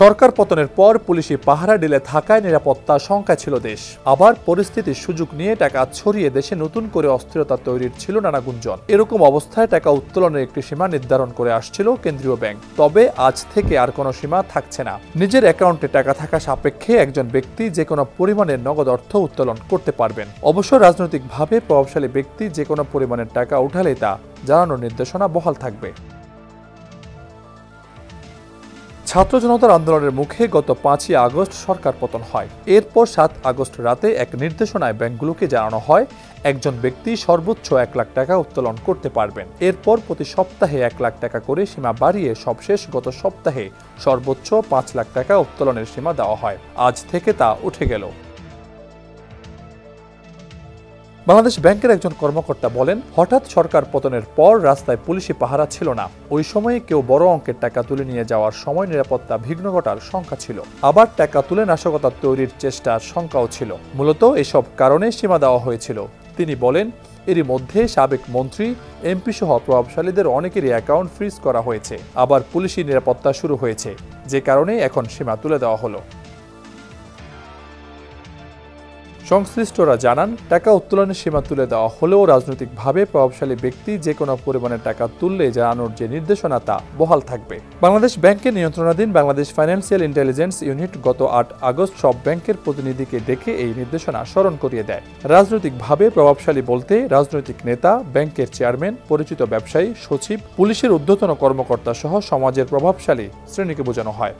সরকার পতনের পর পুলিশি পাহারা ঢিলে থাকায় নিরাপত্তা শঙ্কায় ছিল দেশ। আবার পরিস্থিতির সুযোগ নিয়ে টাকা ছড়িয়ে দেশে নতুন করে অস্থিরতা তৈরির ছিল নানা গুঞ্জন। এরকম অবস্থায় টাকা উত্তোলনের একটি সীমা নির্ধারণ করে আসছিল কেন্দ্রীয় ব্যাংক। তবে আজ থেকে আর কোনো সীমা থাকছে না। নিজের অ্যাকাউন্টে টাকা থাকা সাপেক্ষে একজন ব্যক্তি যে কোনো পরিমাণের নগদ অর্থ উত্তোলন করতে পারবেন। অবশ্য রাজনৈতিকভাবে প্রভাবশালী ব্যক্তি যে কোনো পরিমাণের টাকা উঠালে তা জানানোর নির্দেশনা বহাল থাকবে। ছাত্র জনতার আন্দোলনের মুখে গত 5ই আগস্ট সরকার পতন হয়। এরপর 7 আগস্ট রাতে এক নির্দেশনায় ব্যাংকগুলোকে জানানো হয় একজন ব্যক্তি সর্বোচ্চ 1 লাখ টাকা উত্তোলন করতে পারবেন। এরপর প্রতি সপ্তাহে 1 লাখ টাকা করে সীমা বাড়িয়ে সবশেষ গত সপ্তাহে সর্বোচ্চ 5 লাখ টাকা উত্তোলনের সীমা দেওয়া হয়। আজ থেকে তা উঠে গেল। বাংলাদেশ ব্যাংকের একজন কর্মকর্তা বলেন, হঠাৎ সরকার পতনের পর রাস্তায় পুলিশি পাহারা ছিল না। ওই সময়ে কেউ বড় অঙ্কের টাকা তুলে নিয়ে যাওয়ার সময় নিরাপত্তা বিঘ্ন ঘটার শঙ্কা ছিল। আবার টাকা তুলে নাশকতা তৈরির চেষ্টার শঙ্কাও ছিল। মূলত এসব কারণে সীমা দেওয়া হয়েছিল। তিনি বলেন, এরই মধ্যে সাবেক মন্ত্রী, এমপি সহ প্রভাবশালীদের অনেকেরই অ্যাকাউন্ট ফ্রিজ করা হয়েছে। আবার পুলিশি নিরাপত্তা শুরু হয়েছে, যে কারণে এখন সীমা তুলে দেওয়া হলো। সংশ্লিষ্টরা জানান, টাকা উত্তোলনের সীমা তুলে দেওয়া হলেও রাজনৈতিকভাবে প্রভাবশালী ব্যক্তি যে কোনো পরিমাণের টাকা তুললে জানানোর যে নির্দেশনা তা বহাল থাকবে। বাংলাদেশ ব্যাংকের নিয়ন্ত্রণাধীন বাংলাদেশ ফাইন্যান্সিয়াল ইন্টেলিজেন্স ইউনিট গত 8 আগস্ট সব ব্যাংকের প্রতিনিধিকে ডেকে এই নির্দেশনা স্মরণ করিয়ে দেয়। রাজনৈতিকভাবে প্রভাবশালী বলতে রাজনৈতিক নেতা, ব্যাংকের চেয়ারম্যান, পরিচিত ব্যবসায়ী, সচিব, পুলিশের ঊর্ধ্বতন কর্মকর্তা সহ সমাজের প্রভাবশালী শ্রেণীকে বোঝানো হয়।